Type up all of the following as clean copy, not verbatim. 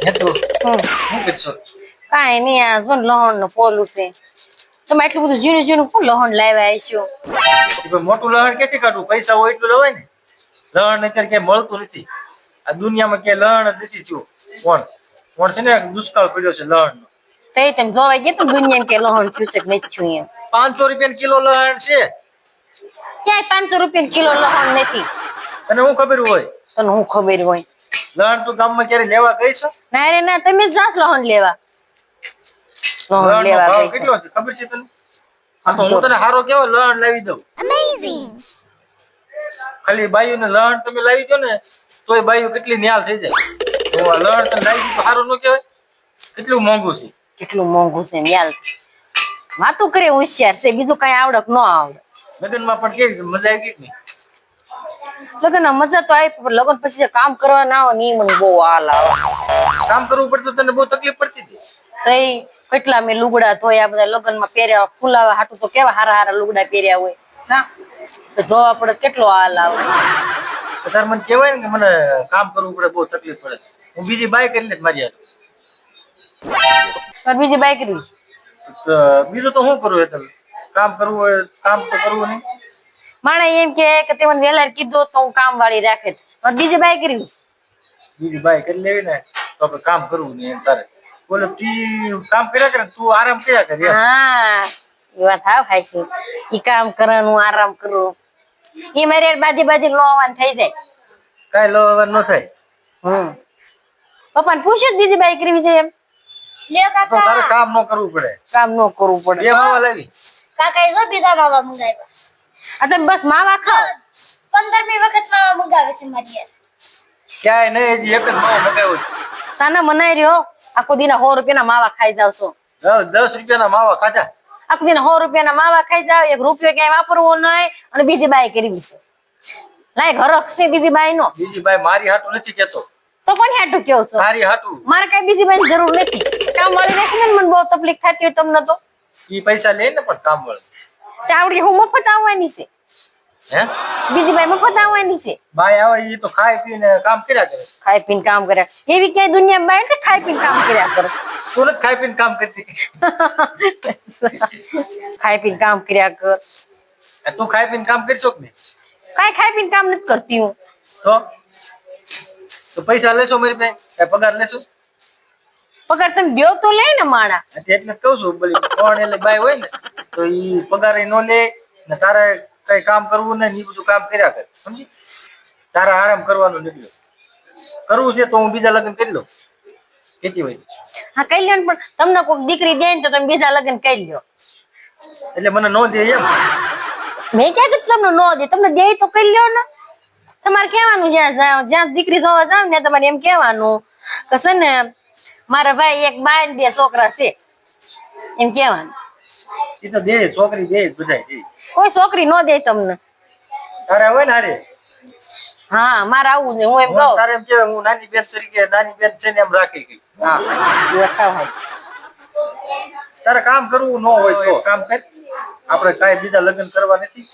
હે તો હમ શું કરશો? કાંઈ નહીં, આ જો ને લહણ નું પોલું છે. તમે એટલું બધું ઝીણું ઝીણું કોણ લહણ લાવ્યા હશો? મોટું લહણ ક્યાંથી કાઢવું? પૈસા હોય એટલું લવાય ને. લહણ અત્યારે ક્યાંય મળતું નથી. આ દુનિયામાં ક્યાંય લહણ જ નથી થયું. કોણ કોણ છે ને દુષ્કાળ પડ્યો છે લહણ નો. તો એ તમે જોવા ગયા તો દુનિયામાં કે લહણ થયું છે કે નથી થયું એમ. 500 રૂપિયા કિલો લહણ છે. ક્યાંય 500 રૂપિયા કિલો લહણ નથી. તને હું ખબર હોય? તને હું ખબર હોય? લહણ તું ગામમાં ક્યારે લેવા ગઈ છો? ના રે ના, તમે જ જાવ લહણ લેવા. લહણ લહણ નો લેવા ભાવ ગઈ છે. કેટલો છે ખબર છે તને? હા તો હું તને હારો કેવો લહણ લાવી દઉં. ખાલી બાયુ ને લહણ તમે લાવી દો ને તોય બાયુ કેટલી ન્યાલ થઈ જાય. તો લહણ તને લાવી દીધું હારું ન કહેવાય? કેટલું મોંઘું છે. કેટલું મોંઘું છે યાર. વાતું કરે હોશિયાર છે, બીજું કઈ આવડક ન આવડે. લગ્નમાં પણ કેવી મજા આવી ગઈ? લગ્ન મજા તો આવી, પણ લગ્ન પછી કામ કરવા ના આવે ને એ મને બહુ હાલ આવે. કામ કરવું પડતું તને બહુ તકલીફ પડતી હતી? તઈ કેટલા મેં લુગડા ધોયા, બધા લગ્નમાં પહેર્યા, ફુલાવા હાટું તો કેવા હારા હારા લુગડા પહેર્યા હોય. હા તો ધોવા પડે, કેટલો હાલ આવે. તાર મને કહેવાય ને કે મને કામ કરવું પડે, બહુ તકલીફ પડે. હું બીજી બાય કરી લે મારી હારે. તાર બીજી બાઈક રહી. બીજું તો શું કરવું? એટલે કામ કરવું હોય કામ તો કરવું નહીં. માણે એમ કે તે મને વેલા કીધું તો હું કામ વાળી રાખે. બીજી બાઈક રહી. બીજી બાય કરી લેવી ને તો આપણે કામ કરવું નહીં એમ તારે. બોલે તું કામ કર્યા કરે, તું આરામ કર્યા કરે. હા એ વાત હા ખાય છે. ઈ કામ કરવાનું, આરામ કરવું, ઈ મારે બાજી બાજી લોવાનું થઈ જાય. કાઈ લો ન થાય. પપ્પાને પૂછ્યું બીજી બાઈક કરવી છે એમ? લે કાકા, તારે કામ ન કરવું પડે. કામ ન કરવું પડે. બે માવા લાવી. કાકા એ જો બીજા માવા મંગાવ્યા. આ તમે બસ માવા ખાઓ. 15મી વખત માવા મંગાવે છે મારી યાર. ક્યાંય નહીં, હજી એક જ માવો મગાવ્યો છે. સાના મનાઈ રહ્યો, આખો દીના 100 રૂપિયાના માવા ખાઈ જાવ છો. 10 રૂપિયાના માવા ખાધા. આખો દીના 100 રૂપિયાના માવા ખાઈ જાવ, 1 રૂપિયો ક્યાંય વાપરવો નહીં, અને બીજી બાઈ કરવી છે. લાય ઘરક છે બીજી બાઈ નો. બીજી બાઈ મારી હાટું નથી કેતો. તો કોની હાટું કેવું છો? તારી હાટું. મારે કઈ બીજી બાઈની જરૂર નથી. કામ વાળી રાખીને મને બહુ તકલીફ થતી હોય તમને તો. ઈ પૈસા લે ને પણ કામ વાળા. ચાવડી હું મફત આવવાની છે. હે? બીજી બાઈ મફત આવવાની છે. બાઈ આવે ઈ તો ખાઈ પીને કામ કર્યા કરે. ખાઈ પીને કામ કર્યા એવી ક્યાંય દુનિયા બાઈ કે ખાઈ પીને કામ કર્યા કરે? તું નથી ખાઈ પીને કામ કરતી? ખાઈ પીને કામ કર્યા કર. તું ખાઈ પીને કામ કરશો કે નહીં? કાઈ ખાઈ પીને કામ નથી કરતી હું. તો પૈસા લેશો મારી પાસે? કઈ પગાર લેશો? પગાર તમે દેવ તો લે ને માણા. એટલે કહું છું બોલી કોણ એટલે બાઈ હોય ને તો ઈ પગાર નો લે ને. તારે કઈ કામ કરવું ને ઈ બધું કામ કર્યા કરે, સમજી? તારે આરામ કરવાનું નીકળ્યો. કરવું છે તો હું બીજા લગ્ન કરી લઉં. કેતી હોય હા કઈ લ્યો, પણ તમને કોઈ દીકરી દે ને તો તમે બીજા લગ્ન કરી લ્યો. એટલે મને નો દે એમ? મેં ક્યાં કીધું તમને નો દે, તમને દે તો કરી લ્યો ને. તમારે કેવાનું જ્યાં દીકરી જોવા જાવ ને તમારે એમ કેવાનું કે છે ને મારા ભાઈ એક બાઈ ને 2 છોકરા છે, એમ કેવાનું. એ તો દે, છોકરી દે બધાય દે. કોઈ છોકરી નો દે તમને. તારે હોય ને હારે? હા મારે આવું ને હું એમ કહું. તારે એમ કે હું નાની બેન તરીકે નાની બેન છે ને એમ રાખી ગઈ. હા તારે કામ કરવું ન હોય તો કામ કર. આપણે કાંઈ બીજા લગ્ન કરવા નથી.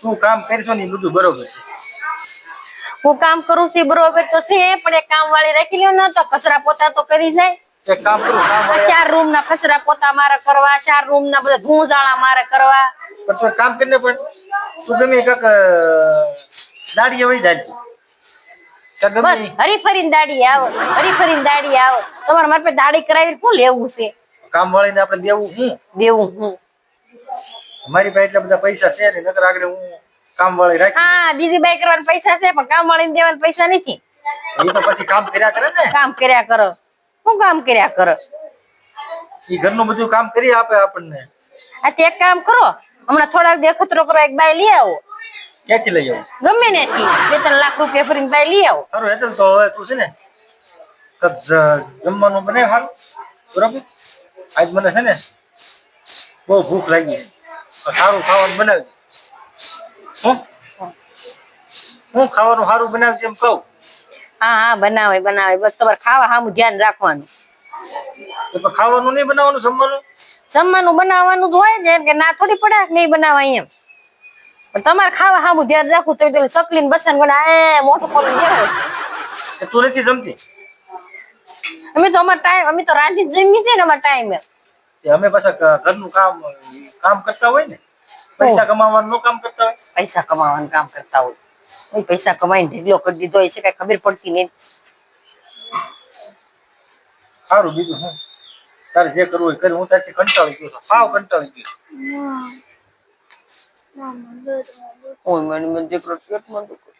તું કામ કરશો ને બધું બરોબર છે. હું કામ કરું છું બરોબર તો છે, પણ એક કામ વાળી રાખી લ્યો ને તો કચરા પોતા તો કરી જાય. એક કામ કરું, કામ વાળી 4 રૂમ ના કચરા પોતા મારે કરવા, 4 રૂમ ના બધા ધૂંઝાળા મારે કરવા. પણ તું કામ કરીને પણ તું ગમે કાક દાડી વળી જાય. બસ હરીફરીને દાડી આવો, હરીફરીને દાડી આવો. તમારે મારી પાસે દાડી કરાવી શું લેવું છે? કામ વાળીને આપણે દેવું હું? દેવું હું? મારી પાસે એટલા બધા પૈસા છે ને, નકર આગળ હું કામ વાળી રાખી. હા બીજી બાઈ કરવાના પૈસા છે, પણ કામ વાળીને દેવાના પૈસા નથી. એ તો પછી કામ કર્યા કરે ને. કામ કર્યા કરો. શું કામ કર્યા કરો? એ ઘરનું બધું કામ કરી આપે આપણને. આ તે એક કામ કરો, હમણાં થોડાક દેખતરો કરો, એક બાઈ લઈ આવો. ક્યાંથી લઈ આવું? ગમે ને 2-3 લાખ રૂપિયા ભરીને બાઈ લઈ આવો. સારું એટલે તો હવે તું છે ને જમવાનું બનાવ હાલ બરોબર. આજ મને છે ને બહુ ભૂખ લાગી, સારું ખાવાનું બનાવજે. હું ખાવાનું સારું બનાવજે એમ કહું. હા હા બનાવે બનાવે, બસ તમારે ખાવા સામું ધ્યાન રાખવાનું. તો ખાવાનું નહીં બનાવવાનું, જમવાનું? જમવાનું બનાવવાનું જ હોય ને, કે ના થોડી પડે નહીં બનાવાય એમ. પણ તમારે ખાવા સામું ધ્યાન રાખવું. તો સકલીને બસાને મોટું ખોલું દેવો છે. તું નથી જમતી? અમે તો અમાર ટાઈમ અમે તો રાંધી જ જમી છે ને અમાર ટાઈમે. કે અમે પાછા ઘરનું કામ કરતા હોય ને, પૈસા કમાવાનું કામ કરતા હોય. પૈસા કમાવાનું કામ કરતા હોય. ઓય પૈસા કમાઈને ઢીકલો કરી દીધો હોય છે કઈ ખબર પડતી નહીં. સારું બીજું હું તારે જે કરવું હોય કરી. હું ત્યાંથી કંટાળી ગયો છું, સાવ કંટાળી ગયો. ઓય મને દીકરો પેટમાં દુખે.